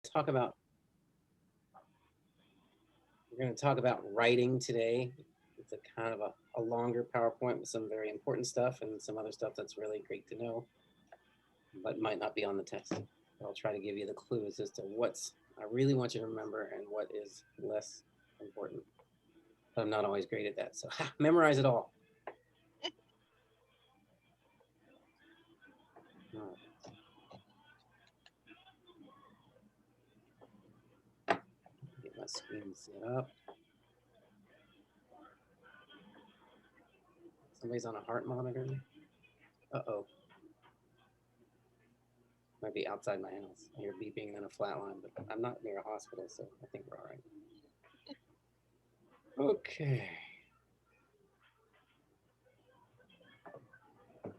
talk about we're going to talk about writing today. It's a kind of a longer PowerPoint with some very important stuff and some other stuff that's really great to know, but might not be on the test. But I'll try to give you the clues as to what's I really want you to remember and what is less important. But I'm not always great at that, so memorize it all. All right, get my screen set up. Somebody's on a heart monitor. Uh-oh. Might be outside my house. I hear beeping and a flat line, but I'm not near a hospital, so I think we're all right. Okay.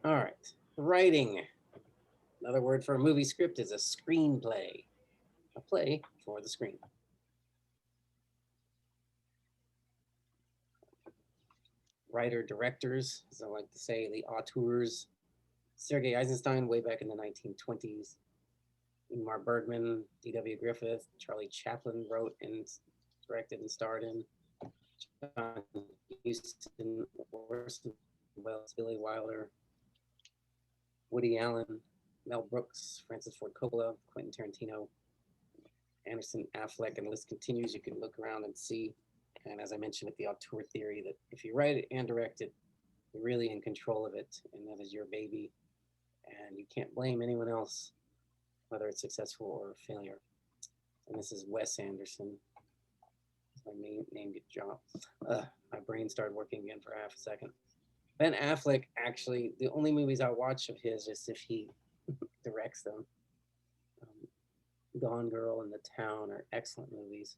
All right. Writing. Another word for a movie script is a screenplay, a play for the screen. Writer directors, as I like to say, the auteurs. Sergei Eisenstein, way back in the 1920s. Ingmar Bergman, D.W. Griffith, Charlie Chaplin wrote and directed and starred in. John Huston, Orson Welles, Billy Wilder, Woody Allen, Mel Brooks, Francis Ford Coppola, Quentin Tarantino, Anderson, Affleck, and the list continues. You can look around and see. And as I mentioned with the auteur theory, that if you write it and direct it, you're really in control of it, and that is your baby, and you can't blame anyone else, whether it's successful or a failure. And this is Wes Anderson. My name get dropped. My brain started working again for half a second. Ben Affleck, actually, the only movies I watch of his is if he directs them. Gone Girl and The Town are excellent movies.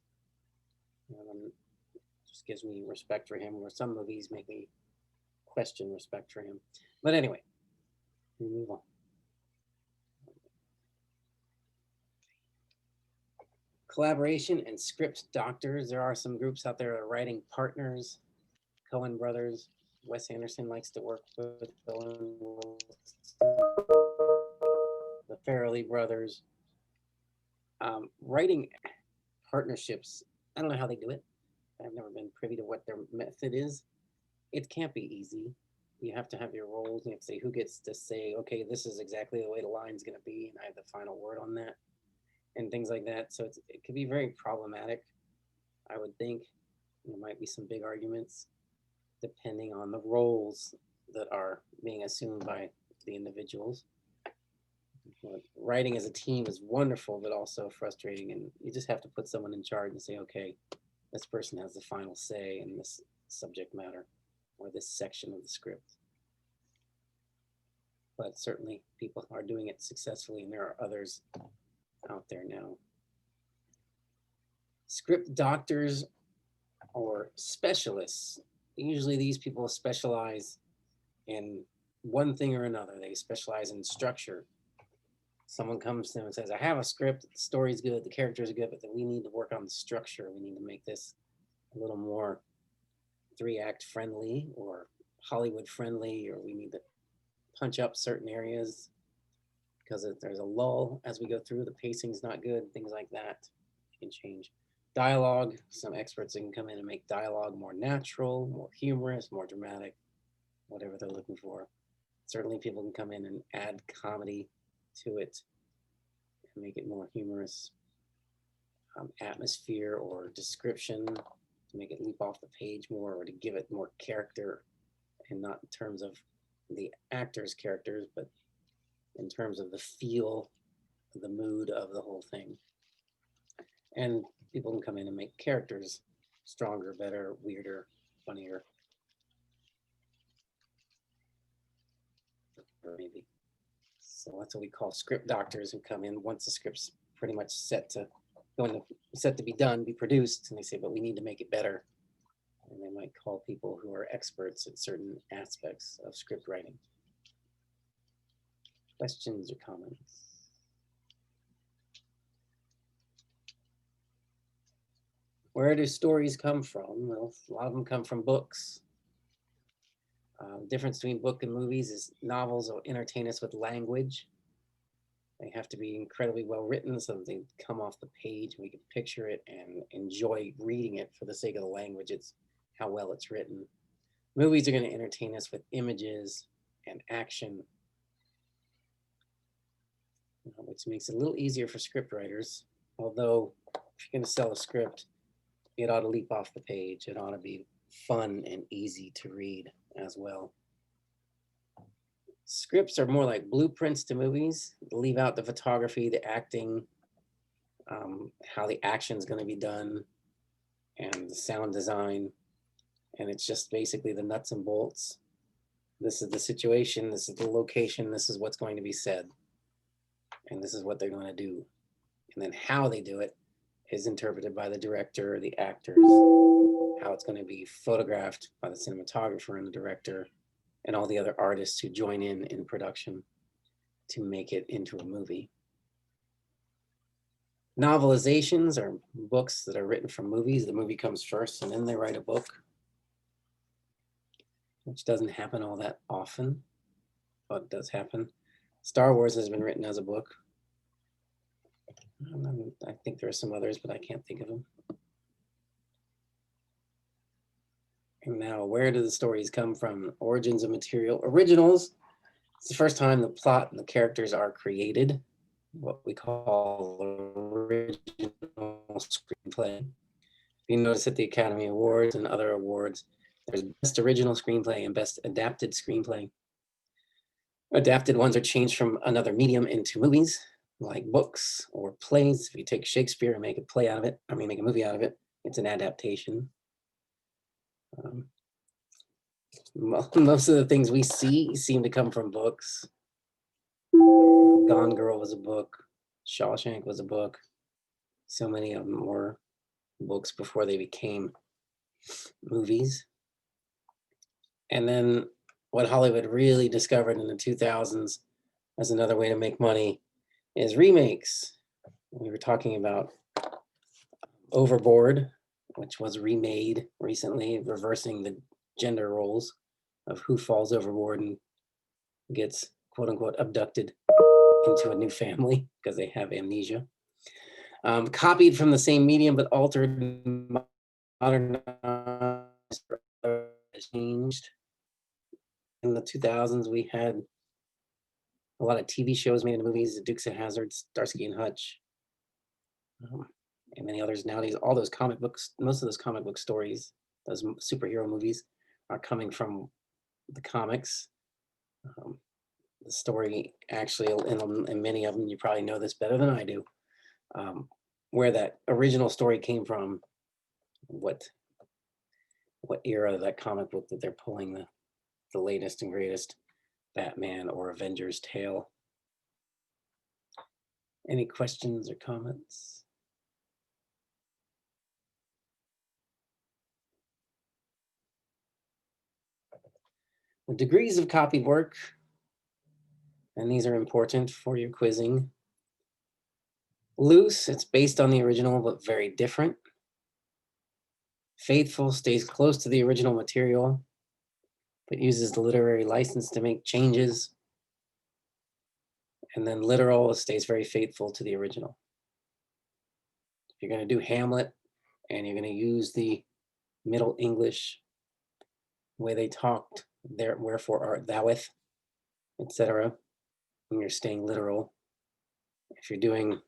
Just gives me respect for him, where some movies make me question respect for him. But anyway, we move on. Collaboration and script doctors. There are some groups out there that are writing partners. Coen brothers. Wes Anderson likes to work with Owen Wilson, the Farrelly brothers. Writing partnerships, I don't know how they do it. I've never been privy to what their method is. It can't be easy. You have to have your roles. You have to say who gets to say, okay, this is exactly the way the line's going to be, and I have the final word on that, and things like that. So it could be very problematic, I would think. There might be some big arguments depending on the roles that are being assumed by the individuals. Writing as a team is wonderful, but also frustrating. And you just have to put someone in charge and say, okay, this person has the final say in this subject matter or this section of the script. But certainly people are doing it successfully, and there are others out there now. Script doctors or specialists. Usually these people specialize in one thing or another. They specialize in structure. Someone comes to them and says, I have a script, the story's good, the characters are good, but then we need to work on the structure. We need to make this a little more 3-act friendly or Hollywood friendly, or we need to punch up certain areas because there's a lull as we go through. The pacing's not good, things like that. You can change. Dialogue, some experts can come in and make dialogue more natural, more humorous, more dramatic, whatever they're looking for. Certainly people can come in and add comedy to it and make it more humorous. Atmosphere or description to make it leap off the page more, or to give it more character, and not in terms of the actors' characters, but in terms of the feel, the mood of the whole thing. And people can come in and make characters stronger, better, weirder, funnier, maybe. So that's what we call script doctors, who come in once the script's pretty much set to be done, be produced, and they say, but we need to make it better. And they might call people who are experts at certain aspects of script writing. Questions or comments? Where do stories come from? Well, a lot of them come from books. The difference between book and movies is novels will entertain us with language, They have to be incredibly well written so that they come off the page and we can picture it and enjoy reading it for the sake of the language. It's how well it's written. Movies are going to entertain us with images and action, which makes it a little easier for script writers. Although, if you're going to sell a script, it ought to leap off the page. It ought to be fun and easy to read as well. Scripts are more like blueprints to movies. Leave out the photography, the acting, how the action is going to be done, and the sound design. And it's just basically the nuts and bolts. This is the situation, this is the location, this is what's going to be said. And this is what they're going to do. And then how they do it is interpreted by the director, the actors, how it's going to be photographed by the cinematographer and the director, and all the other artists who join in production to make it into a movie. Novelizations are books that are written from movies. The movie comes first and then they write a book, which doesn't happen all that often, but it does happen. Star Wars has been written as a book. I think there are some others, but I can't think of them. And now, where do the stories come from? Origins of material. Originals, it's the first time the plot and the characters are created, what we call original screenplay. You notice at the Academy Awards and other awards, there's Best Original Screenplay and Best Adapted Screenplay. Adapted ones are changed from another medium into movies, like books or plays. If you take Shakespeare and make a play out of it, make a movie out of it, it's an adaptation. Most of the things we see seem to come from books. Gone Girl was a book. Shawshank was a book. So many of them were books before they became movies. And then what Hollywood really discovered in the 2000s as another way to make money is remakes. We were talking about Overboard, which was remade recently, reversing the gender roles of who falls overboard and gets quote unquote abducted into a new family because they have amnesia. Copied from the same medium but altered, modernized, changed. In the 2000s, we had a lot of TV shows made into movies, Dukes of Hazzard, Starsky and Hutch, and many others. Nowadays, all those comic books, most of those comic book stories, those superhero movies are coming from the comics. The story actually, in many of them, you probably know this better than I do, where that original story came from, what era of that comic book that they're pulling the latest and greatest Batman or Avengers tale. Any questions or comments? The degrees of copied work, and these are important for your quizzing. Loose, it's based on the original, but very different. Faithful, stays close to the original material, but uses the literary license to make changes. And then literal, stays very faithful to the original. If you're going to do Hamlet and you're going to use the Middle English way they talked, there, wherefore art thoueth, etc., and you're staying literal. If you're doing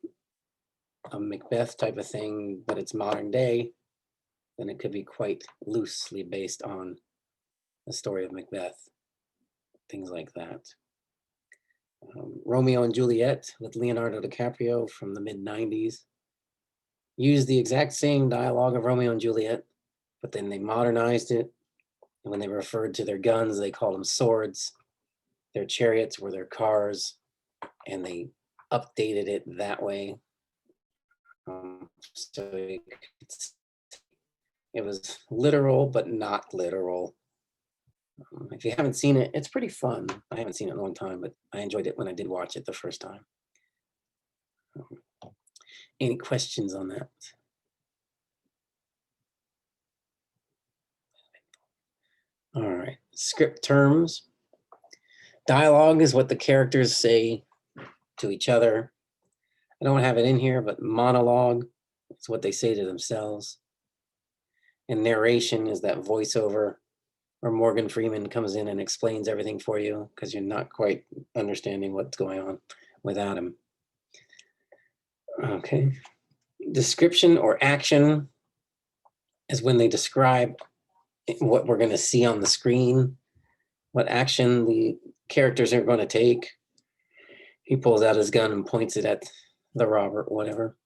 a Macbeth type of thing, but it's modern day, then it could be quite loosely based on the story of Macbeth, things like that. Romeo and Juliet with Leonardo DiCaprio from the mid-90s used the exact same dialogue of Romeo and Juliet, but then they modernized it. And when they referred to their guns, they called them swords. Their chariots were their cars, and they updated it that way. So it was literal, but not literal. If you haven't seen it, it's pretty fun. I haven't seen it in a long time, but I enjoyed it when I did watch it the first time. Any questions on that? All right, script terms. Dialogue is what the characters say to each other. I don't have it in here, but monologue is what they say to themselves. And narration is that voiceover where Morgan Freeman comes in and explains everything for you because you're not quite understanding what's going on without him. Okay. Description or action is when they describe what we're going to see on the screen, what action the characters are going to take. He pulls out his gun and points it at the robber, whatever.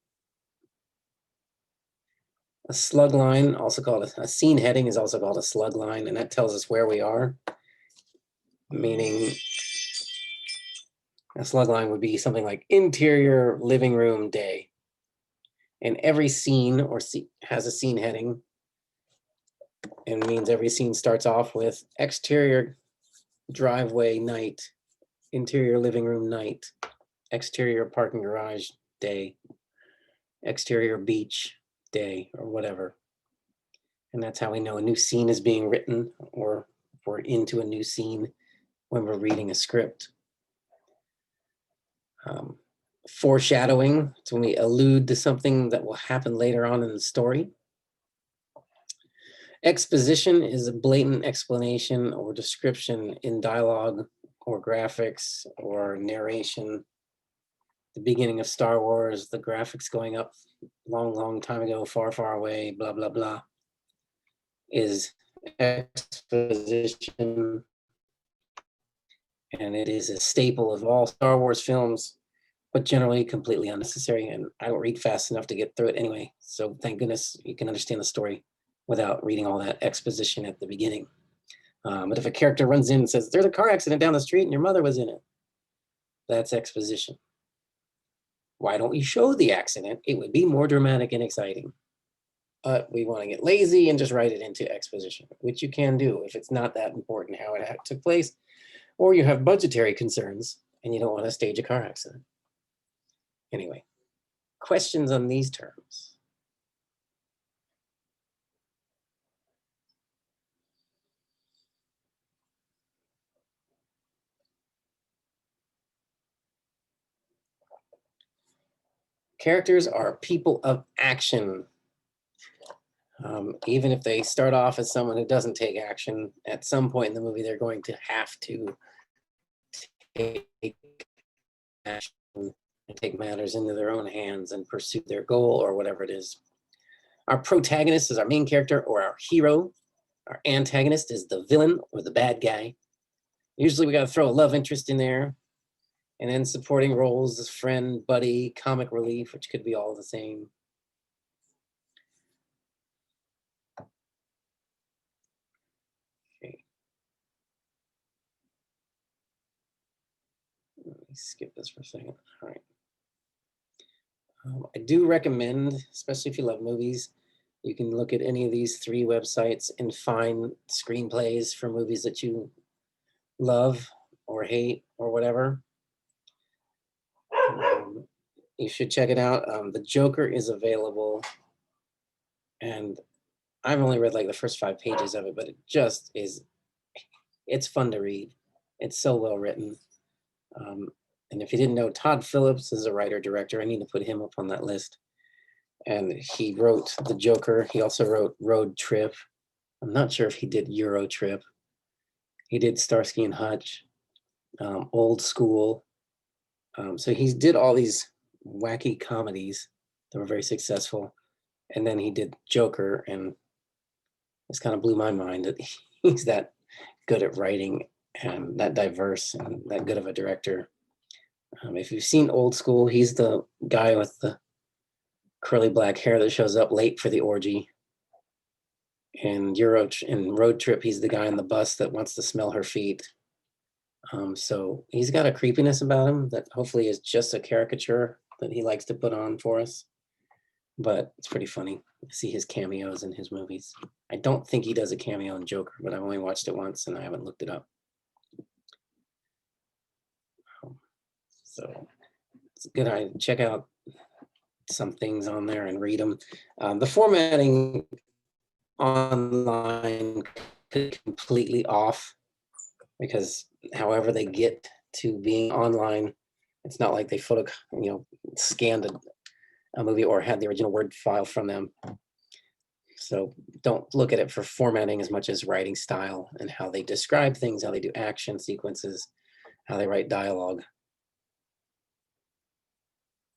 A slug line, also called a scene heading, is also called a slug line, and that tells us where we are. Meaning, a slug line would be something like interior living room day. And every scene has a scene heading, and means every scene starts off with exterior driveway night, interior living room night, exterior parking garage day, exterior beach day, or whatever. And that's how we know a new scene is being written, or we're into a new scene when we're reading a script. Foreshadowing, it's when we allude to something that will happen later on in the story. Exposition is a blatant explanation or description in dialogue or graphics or narration. The beginning of Star Wars, the graphics going up long time ago, far away, blah, blah, blah, is exposition. And it is a staple of all Star Wars films, but generally completely unnecessary. And I don't read fast enough to get through it anyway. So thank goodness you can understand the story without reading all that exposition at the beginning. But if a character runs in and says, there's a car accident down the street and your mother was in it, that's exposition. Why don't we show the accident? It would be more dramatic and exciting. But we want to get lazy and just write it into exposition, which you can do if it's not that important how it took place, or you have budgetary concerns and you don't want to stage a car accident. Anyway, questions on these terms? Characters are people of action. Even if they start off as someone who doesn't take action, at some point in the movie, they're going to have to take action and take matters into their own hands and pursue their goal or whatever it is. Our protagonist is our main character or our hero. Our antagonist is the villain or the bad guy. Usually we got to throw a love interest in there. And then supporting roles as friend, buddy, comic relief, which could be all the same. Okay. Let me skip this for a second. All right. I do recommend, especially if you love movies, you can look at any of these 3 websites and find screenplays for movies that you love or hate or whatever. You should check it out. The Joker is available, and I've only read like the first 5 pages of it, but it just is, it's fun to read. It's so well written. And if you didn't know, Todd Phillips is a writer-director. I need to put him up on that list. And he wrote The Joker. He also wrote Road Trip. I'm not sure if he did Euro Trip. He did Starsky and Hutch, Old School. So he did all these wacky comedies that were very successful. And then he did Joker, and this kind of blew my mind that he's that good at writing and that diverse and that good of a director. If you've seen Old School, he's the guy with the curly black hair that shows up late for the orgy. And in Road Trip, he's the guy on the bus that wants to smell her feet. So he's got a creepiness about him that hopefully is just a caricature that he likes to put on for us. But it's pretty funny to see his cameos in his movies. I don't think he does a cameo in Joker, but I've only watched it once and I haven't looked it up. So it's a good idea to check out some things on there and read them. The formatting online could be completely off because however they get to being online, It's not like they scanned a movie or had the original Word file from them. So don't look at it for formatting as much as writing style and how they describe things, how they do action sequences, how they write dialogue.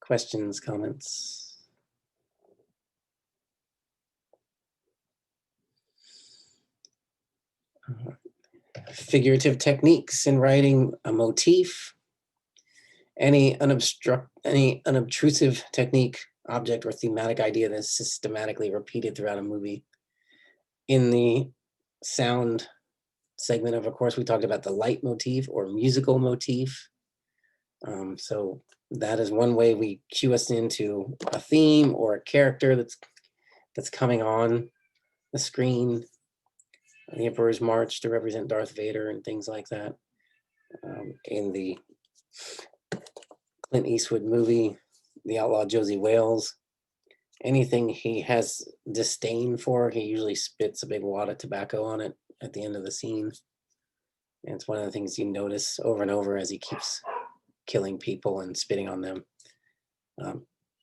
Questions, comments? Figurative techniques in writing a motif. Any unobtrusive technique, object, or thematic idea that's systematically repeated throughout a movie. In the sound segment of course, we talked about the leitmotif or musical motif. So that is one way we cue us into a theme or a character that's coming on the screen. The Emperor's March to represent Darth Vader and things like that. In the Clint Eastwood movie, The Outlaw Josey Wales, anything he has disdain for, he usually spits a big wad of tobacco on it at the end of the scene. And it's one of the things you notice over and over as he keeps killing people and spitting on them.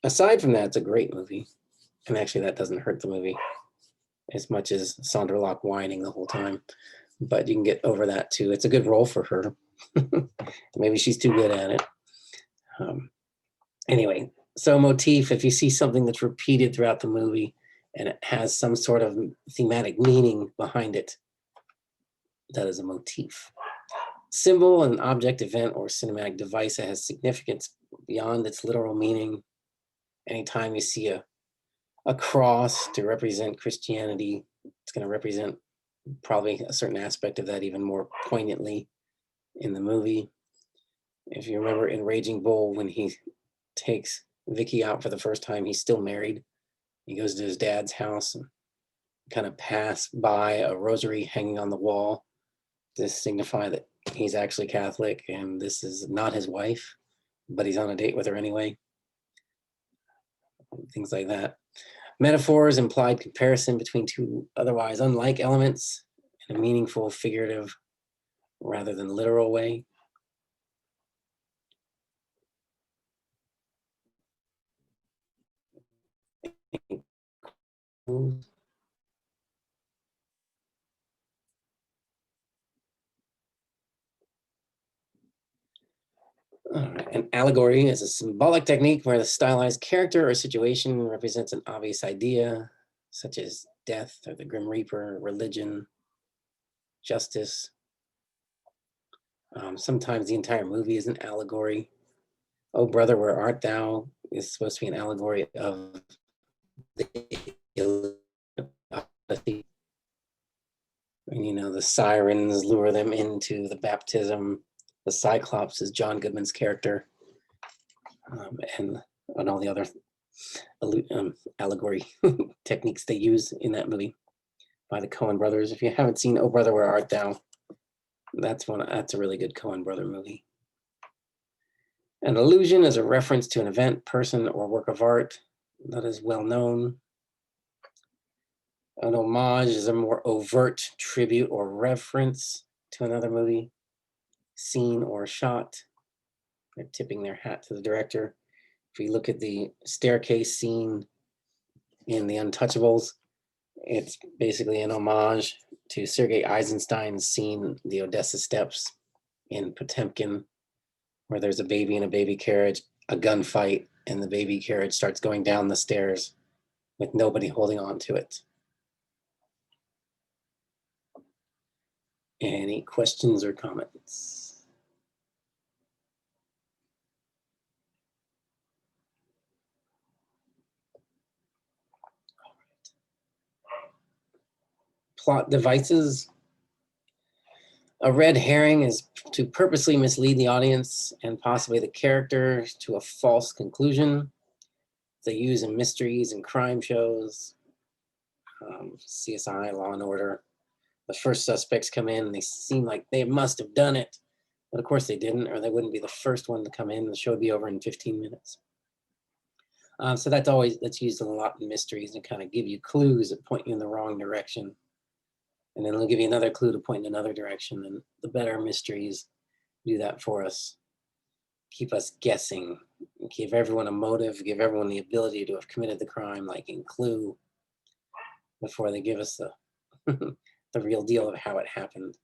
Aside from that, it's a great movie. And actually that doesn't hurt the movie as much as Sandra Locke whining the whole time. But you can get over that too. It's a good role for her. Maybe she's too good at it. Anyway, so motif, if you see something that's repeated throughout the movie and it has some sort of thematic meaning behind it, that is a motif. Symbol, an object, event, or cinematic device that has significance beyond its literal meaning. Anytime you see a cross to represent Christianity, it's going to represent probably a certain aspect of that even more poignantly in the movie. If you remember in Raging Bull, when he takes Vicky out for the first time, he's still married. He goes to his dad's house and kind of pass by a rosary hanging on the wall to signify that he's actually Catholic and this is not his wife, but he's on a date with her anyway. Things like that. Metaphors, implied comparison between two otherwise unlike elements in a meaningful, figurative, rather than literal way. An allegory is a symbolic technique where the stylized character or situation represents an obvious idea, such as death or the Grim Reaper, religion, justice. Sometimes the entire movie is an allegory. Oh, Brother, Where Art Thou is supposed to be an allegory of the and, the sirens lure them into the baptism. The Cyclops is John Goodman's character, and all the other allegory techniques they use in that movie by the Coen brothers. If you haven't seen Oh Brother, Where Art Thou, that's a really good Coen brother movie. An allusion is a reference to an event, person, or work of art that is well known. An homage is a more overt tribute or reference to another movie, scene, or shot. They're tipping their hat to the director. If you look at the staircase scene in The Untouchables, it's basically an homage to Sergei Eisenstein's scene, The Odessa Steps in Potemkin, where there's a baby in a baby carriage, a gunfight, and the baby carriage starts going down the stairs with nobody holding on to it. Any questions or comments? Plot devices. A red herring is to purposely mislead the audience and possibly the character to a false conclusion. They use in mysteries and crime shows, CSI, Law and Order. The first suspects come in and they seem like they must have done it. But of course they didn't, or they wouldn't be the first one to come in. The show would be over in 15 minutes. So that's used a lot in mysteries and kind of give you clues that point you in the wrong direction. And then they'll give you another clue to point in another direction. And the better mysteries do that for us. keep us guessing, give everyone a motive, give everyone the ability to have committed the crime, like in Clue, before they give us the the real deal of how it happened.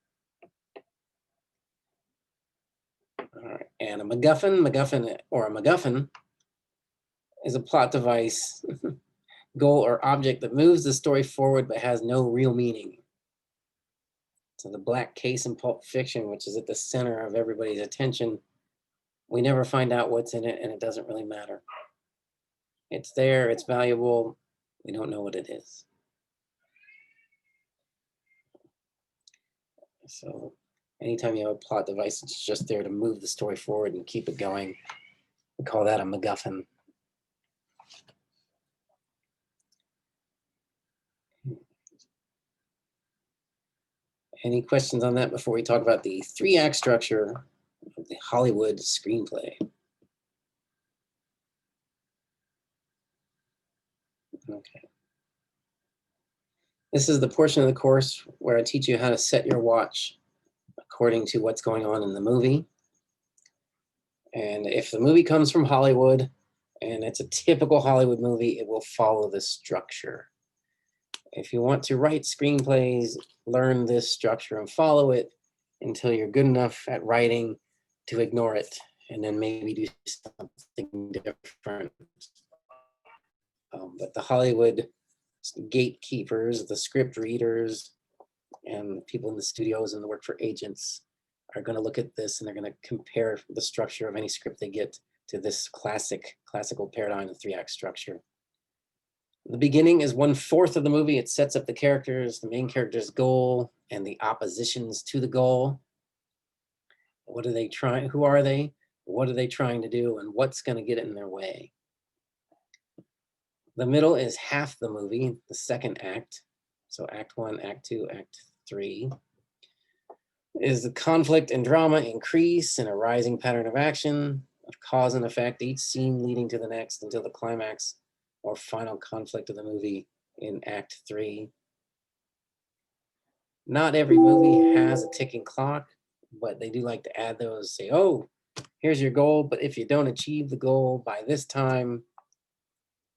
All right, and a MacGuffin is a plot device, goal, or object that moves the story forward but has no real meaning. So the black case in Pulp Fiction, which is at the center of everybody's attention, we never find out what's in it, and it doesn't really matter. It's there, it's valuable, we don't know what it is. So anytime you have a plot device, it's just there to move the story forward and keep it going. We call that a MacGuffin. Any questions on that before we talk about the 3-act structure of the Hollywood screenplay? Okay. This is the portion of the course where I teach you how to set your watch according to what's going on in the movie. And if the movie comes from Hollywood and it's a typical Hollywood movie, it will follow this structure. If you want to write screenplays, learn this structure and follow it until you're good enough at writing to ignore it and then maybe do something different. But the Hollywood gatekeepers, the script readers, and people in the studios and the work for agents are going to look at this and they're going to compare the structure of any script they get to this classical paradigm of 3-act structure. The beginning is 1/4 of the movie. It sets up the characters, the main character's goal, and the oppositions to the goal. What are they trying? Who are they? What are they trying to do? And what's going to get in their way? The middle is half the movie, the second act. So Act 1, Act 2, Act 3. Is the conflict and drama increase in a rising pattern of action, of cause and effect, each scene leading to the next until the climax or final conflict of the movie in Act 3. Not every movie has a ticking clock, but they do like to add those, say, oh, here's your goal, but if you don't achieve the goal by this time,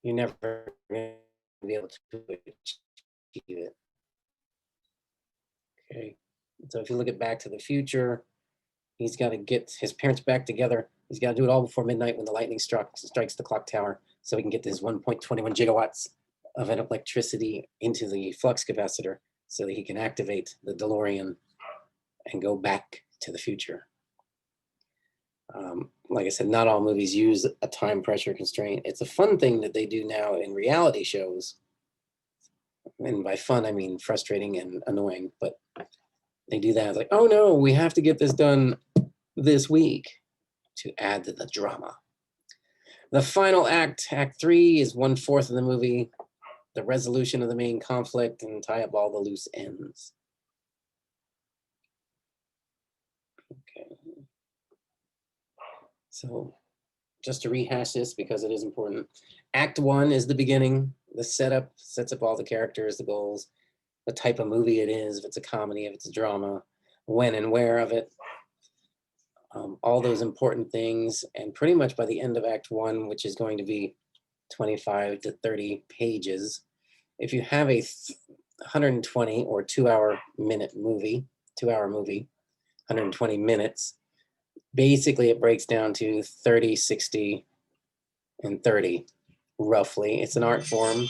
you're never going to be able to achieve it. Okay, so if you look at Back to the Future, he's got to get his parents back together. He's got to do it all before midnight when the lightning strikes the clock tower so he can get his 1.21 gigawatts of electricity into the flux capacitor so that he can activate the DeLorean and go back to the future. Like I said, not all movies use a time pressure constraint. It's a fun thing that they do now in reality shows. And by fun, I mean frustrating and annoying, but they do that. It's like, oh no, we have to get this done this week to add to the drama. The final act, Act 3, is 1/4 of the movie, the resolution of the main conflict and tie up all the loose ends. Okay. So just to rehash this because it is important. Act 1 is the beginning. The setup sets up all the characters, the goals, the type of movie it is, if it's a comedy, if it's a drama, when and where of it. All those important things. And pretty much by the end of Act 1, which is going to be 25 to 30 pages, if you have a 120 or 2-hour movie, 120 minutes, basically it breaks down to 30, 60, and 30, roughly. It's an art form.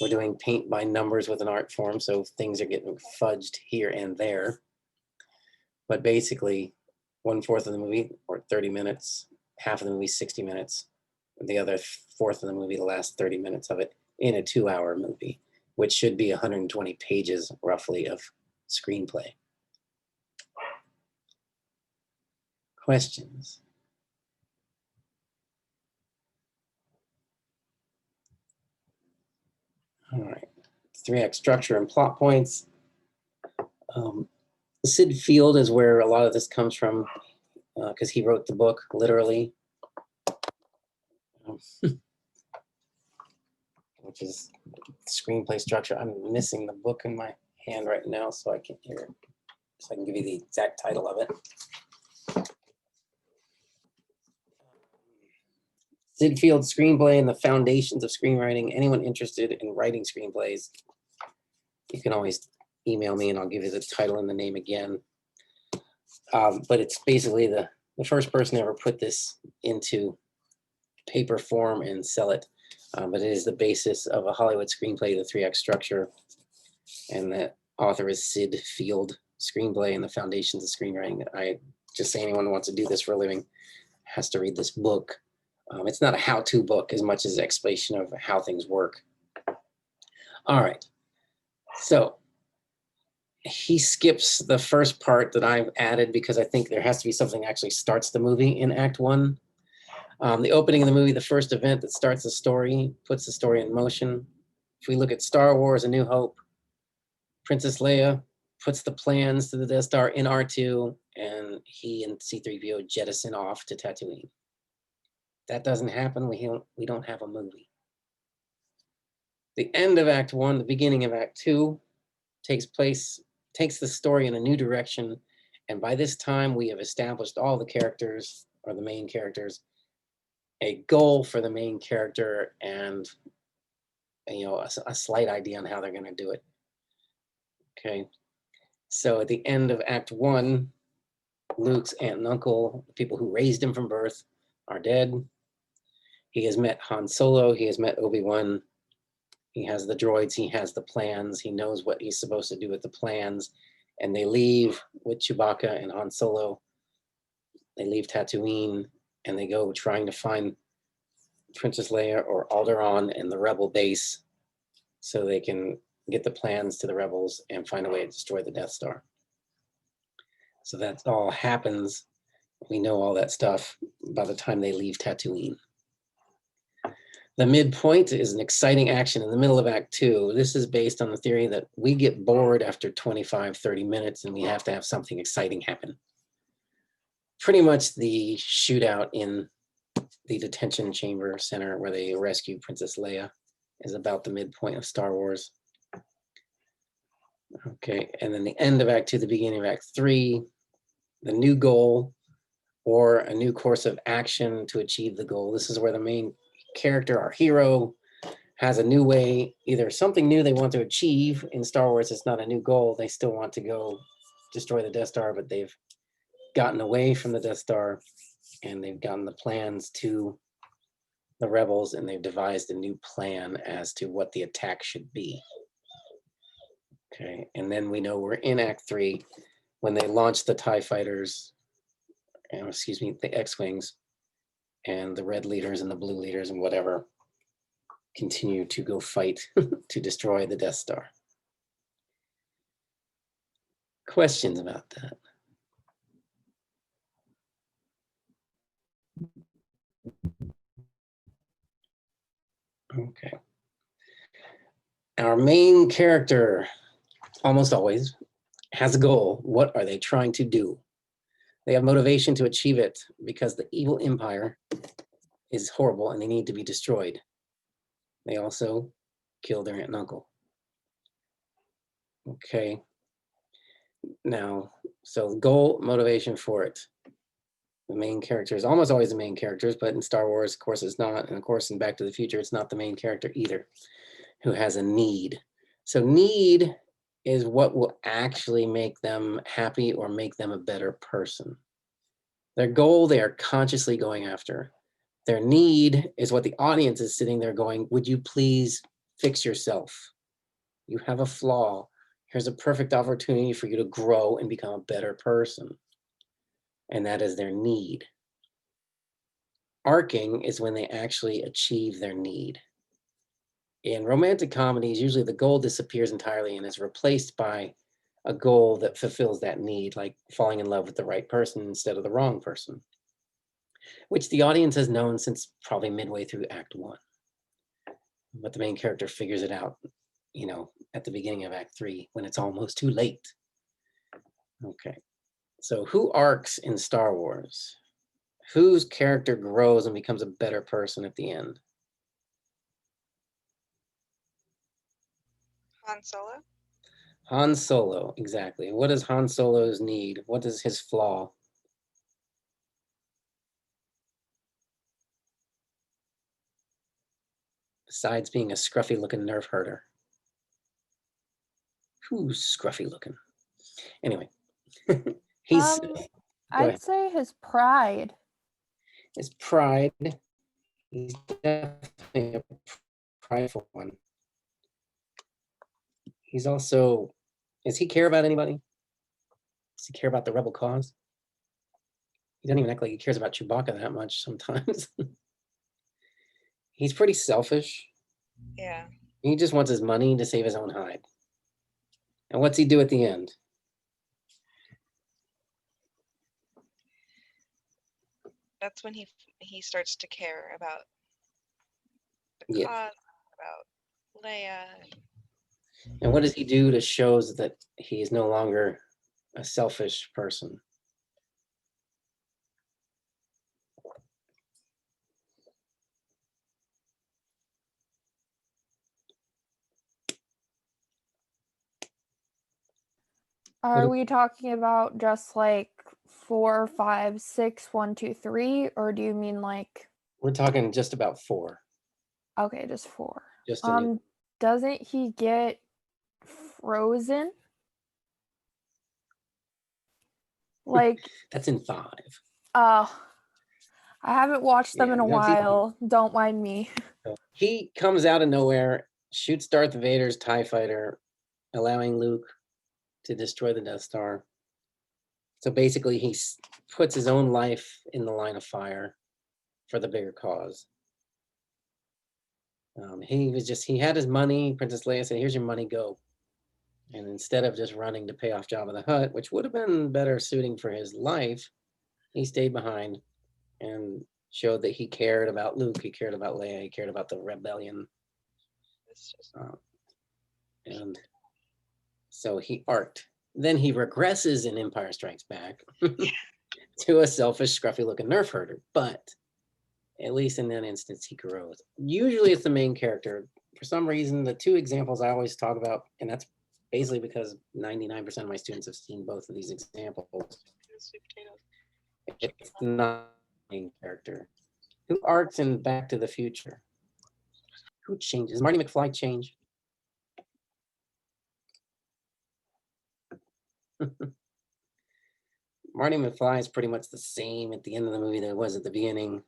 We're doing paint by numbers with an art form, so things are getting fudged here and there. But basically, 1/4 of the movie, or 30 minutes, half of the movie, 60 minutes, the other 1/4 of the movie, the last 30 minutes of it, in a 2-hour movie, which should be 120 pages, roughly, of screenplay. Questions? All right, 3-act structure and plot points. Sid Field is where a lot of this comes from, because he wrote the book, literally, which is screenplay structure. I'm missing the book in my hand right now, so I can hear it. So I can give you the exact title of it. Sid Field Screenplay and the Foundations of Screenwriting. Anyone interested in writing screenplays, you can always email me and I'll give you the title and the name again. But it's basically the first person to ever put this into paper form and sell it. But it is the basis of a Hollywood screenplay, the 3-act structure. And the author is Sid Field Screenplay and the Foundations of Screenwriting. I just say anyone who wants to do this for a living has to read this book. It's not a how-to book as much as an explanation of how things work. All right. So he skips the first part that I've added because I think there has to be something that actually starts the movie in Act 1. The opening of the movie, the first event that starts the story, puts the story in motion. If we look at Star Wars: A New Hope, Princess Leia puts the plans to the Death Star in R2, and he and C-3PO jettison off to Tatooine. That doesn't happen, we don't have a movie. The end of Act 1, the beginning of Act 2 takes the story in a new direction, and by this time we have established all the characters, or the main characters, a goal for the main character, and a slight idea on how they're going to do it. Okay, so at the end of Act 1, Luke's aunt and uncle, the people who raised him from birth, are dead. He has met Han Solo, he has met Obi-Wan, he has the droids, he has the plans, he knows what he's supposed to do with the plans, and they leave with Chewbacca and Han Solo. They leave Tatooine, and they go trying to find Princess Leia or Alderaan and the Rebel base so they can get the plans to the Rebels and find a way to destroy the Death Star. So that all happens. We know all that stuff by the time they leave Tatooine. The midpoint is an exciting action in the middle of Act 2. This is based on the theory that we get bored after 25, 30 minutes and we have to have something exciting happen. Pretty much the shootout in the detention chamber center where they rescue Princess Leia is about the midpoint of Star Wars. Okay, and then the end of Act 2, the beginning of Act 3, the new goal or a new course of action to achieve the goal. This is where the main character, our hero, has a new way, either something new they want to achieve. In Star Wars, it's not a new goal. They still want to go destroy the Death Star, but they've gotten away from the Death Star and they've gotten the plans to the Rebels and they've devised a new plan as to what the attack should be. Okay, and then we know we're in Act 3 when they launch the TIE fighters, the X-Wings, and the red leaders and the blue leaders and whatever continue to go fight to destroy the Death Star. Questions about that? Okay. Our main character, almost always, has a goal. What are they trying to do? They have motivation to achieve it because the evil empire is horrible and they need to be destroyed. They also kill their aunt and uncle. Okay. Now, so goal, motivation for it. The main character is almost always the main characters, but in Star Wars, of course, it's not. And of course, in Back to the Future, it's not the main character either, who has a need. So need is what will actually make them happy or make them a better person. Their goal, they are consciously going after. Their need is what the audience is sitting there going, would you please fix yourself? You have a flaw. Here's a perfect opportunity for you to grow and become a better person. And that is their need. Arcing is when they actually achieve their need. In romantic comedies, usually the goal disappears entirely and is replaced by a goal that fulfills that need, like falling in love with the right person instead of the wrong person, which the audience has known since probably midway through Act 1. But the main character figures it out, at the beginning of Act 3 when it's almost too late. Okay, so who arcs in Star Wars? Whose character grows and becomes a better person at the end? Han Solo. Han Solo, exactly. What is Han Solo's need? What is his flaw? besides being a scruffy looking nerf herder. Who's scruffy looking? Anyway, he's go I'd ahead. say his pride. His pride. He's definitely a prideful one. He's also, does he care about anybody? Does he care about the rebel cause? He doesn't even act like he cares about Chewbacca that much sometimes. He's pretty selfish. Yeah. He just wants his money to save his own hide. And what's he do at the end? That's when he starts to care about the Yeah. cause, about Leia. And what does he do to shows that he is no longer a selfish person? Are we talking about just like 4, 5, 6, 1, 2, 3, or do you mean like? We're talking just about 4. Okay, just 4. Just a new. Doesn't he get frozen? Like That's in 5. I haven't watched them Yeah, in a no, see- while. Don't mind me. He comes out of nowhere, shoots Darth Vader's TIE fighter, allowing Luke to destroy the Death Star. So basically, he puts his own life in the line of fire for the bigger cause. He had his money. Princess Leia said, "Here's your money, go." And instead of just running to pay off Jabba the Hutt, which would have been better suiting for his life, he stayed behind and showed that he cared about Luke, he cared about Leia, he cared about the rebellion. And so he arced. Then he regresses in Empire Strikes Back to a selfish, scruffy-looking nerf herder. But at least in that instance, he grows. Usually it's the main character. For some reason, the 2 examples I always talk about, and that's basically because 99% of my students have seen both of these examples. It's not the main character. Who arcs in Back to the Future? Who changes? Marty McFly change? Marty McFly is pretty much the same at the end of the movie that it was at the beginning.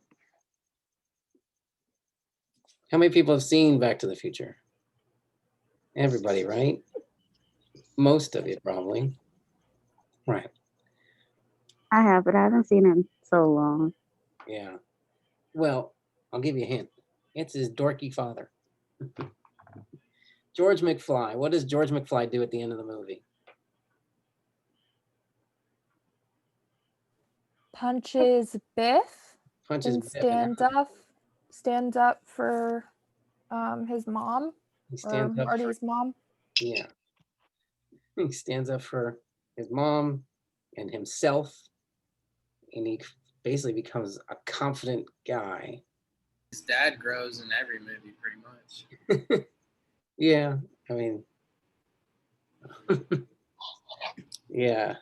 How many people have seen Back to the Future? Everybody, right? Most of you probably. Right. I have, but I haven't seen it in so long. Yeah. Well, I'll give you a hint. It's his dorky father. George McFly. What does George McFly do at the end of the movie? Punches Biff. Punches and Biff. stands up for his mom. He stands up Marty's mom. Yeah. He stands up for his mom and himself, and he basically becomes a confident guy. His dad grows in every movie, pretty much. Yeah, I mean, yeah.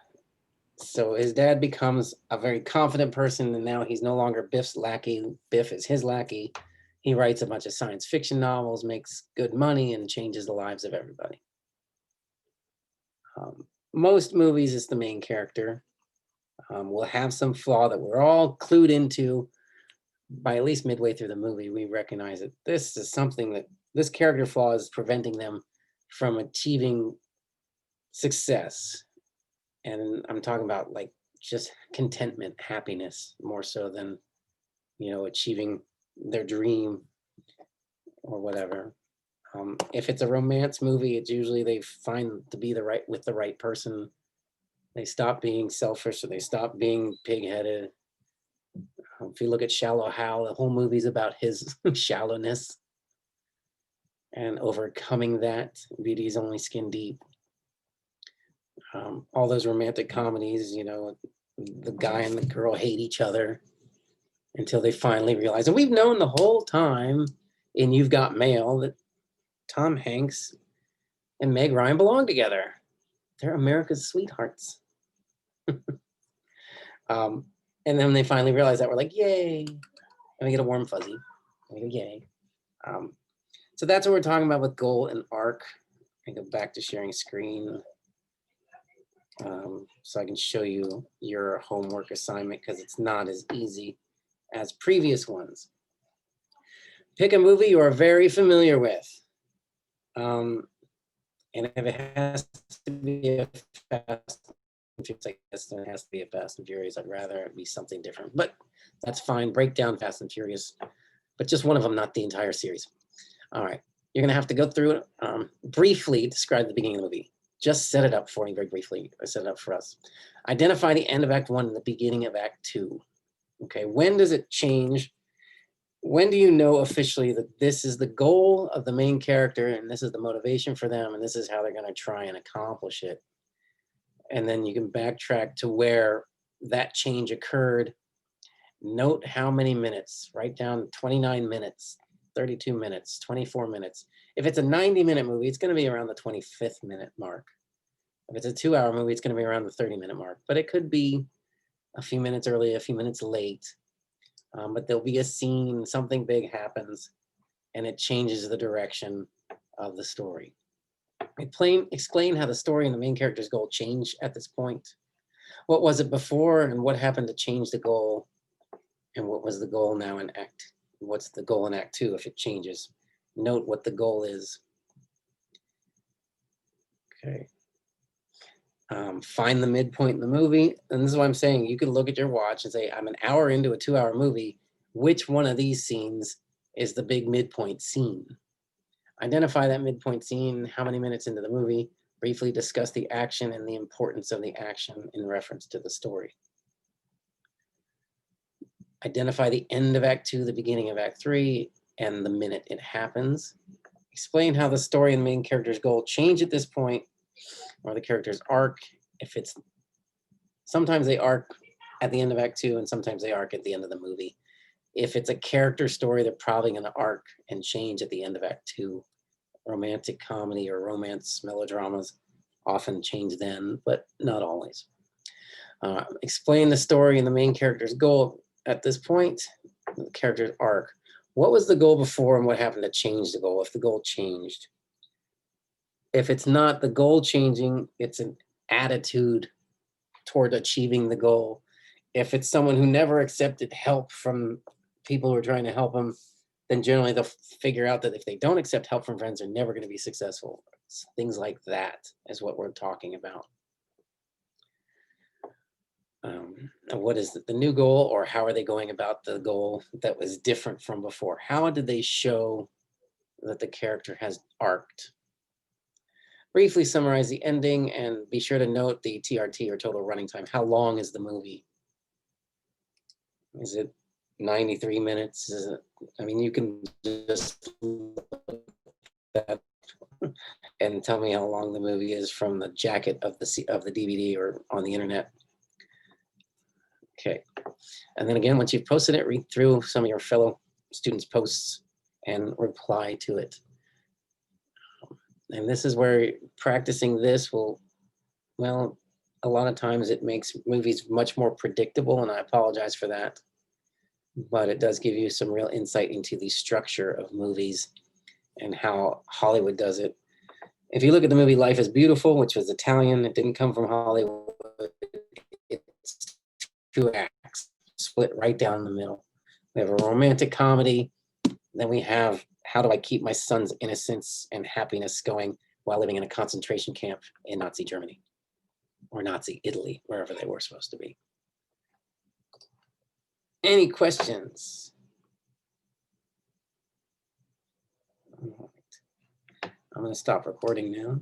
So his dad becomes a very confident person, and now he's no longer Biff's lackey. Biff is his lackey. He writes a bunch of science fiction novels, makes good money, and changes the lives of everybody. Most movies, it's the main character. Will have some flaw that we're all clued into by at least midway through the movie. We recognize that this is something that this character flaw is preventing them from achieving success. And I'm talking about like just contentment, happiness, more so than, achieving their dream or whatever. If it's a romance movie, it's usually they find to be with the right person. They stop being selfish, or they stop being pig-headed. If you look at Shallow Hal, the whole movie's about his shallowness and overcoming that. Beauty is only skin deep. All those romantic comedies, the guy and the girl hate each other until they finally realize, and we've known the whole time in You've Got Mail that Tom Hanks and Meg Ryan belong together. They're America's sweethearts. And then they finally realize that, we're like, yay. And we get a warm fuzzy. We go, yay. So that's what we're talking about with goal and arc. I go back to sharing screen. So I can show you your homework assignment because it's not as easy as previous ones. Pick a movie you are very familiar with. And if it has to be a Fast and Furious, I guess then it has to be a Fast and Furious. I'd rather it be something different, but that's fine. Break down Fast and Furious, but just one of them, not the entire series. All right, you're gonna have to go through it. Briefly describe the beginning of the movie. Just set it up for me very briefly. I set it up for us. Identify the end of Act 1 and the beginning of Act 2. Okay, when does it change? When do you know officially that this is the goal of the main character and this is the motivation for them and this is how they're going to try and accomplish it? And then you can backtrack to where that change occurred. Note how many minutes. Write down 29 minutes, 32 minutes, 24 minutes. If it's a 90-minute movie, it's going to be around the 25th minute mark. If it's a 2-hour movie, it's going to be around the 30-minute mark. But it could be a few minutes early, a few minutes late. But there'll be a scene, something big happens, and it changes the direction of the story. Explain how the story and the main character's goal change at this point. What was it before, and what happened to change the goal? And what was the goal now in Act? What's the goal in Act 2 if it changes? Note what the goal is. Okay. Find the midpoint in the movie. And this is what I'm saying. You can look at your watch and say, I'm an hour into a 2-hour movie. Which one of these scenes is the big midpoint scene? Identify that midpoint scene, how many minutes into the movie, briefly discuss the action and the importance of the action in reference to the story. Identify the end of Act 2, the beginning of Act 3, and the minute it happens. Explain how the story and main character's goal change at this point, or the character's arc. If it's, sometimes they arc at the end of Act 2 and sometimes they arc at the end of the movie. If it's a character story, they're probably going to arc and change at the end of Act 2. Romantic comedy or romance melodramas often change then, but not always. Explain the story and the main character's goal at this point, the character's arc. What was the goal before and what happened to change the goal if the goal changed? If it's not the goal changing, it's an attitude toward achieving the goal. If it's someone who never accepted help from people who are trying to help them, then generally they'll figure out that if they don't accept help from friends, they're never going to be successful. Things like that is what we're talking about. What is the new goal, or how are they going about the goal that was different from before? How did they show that the character has arced? Briefly summarize the ending and be sure to note the TRT or total running time. How long is the movie? Is it 93 minutes? Is it, I mean, you can just look at that and tell me how long the movie is from the jacket of the DVD or on the internet. Okay, and then again, once you've posted it, read through some of your fellow students' posts and reply to it. And this is where practicing this will, well, a lot of times it makes movies much more predictable, and I apologize for that. But it does give you some real insight into the structure of movies and how Hollywood does it. If you look at the movie Life is Beautiful, which was Italian, it didn't come from Hollywood. It's 2 acts, split right down the middle. We have a romantic comedy, then we have how do I keep my son's innocence and happiness going while living in a concentration camp in Nazi Germany or Nazi Italy, wherever they were supposed to be. Any questions? All right. I'm going to stop recording now.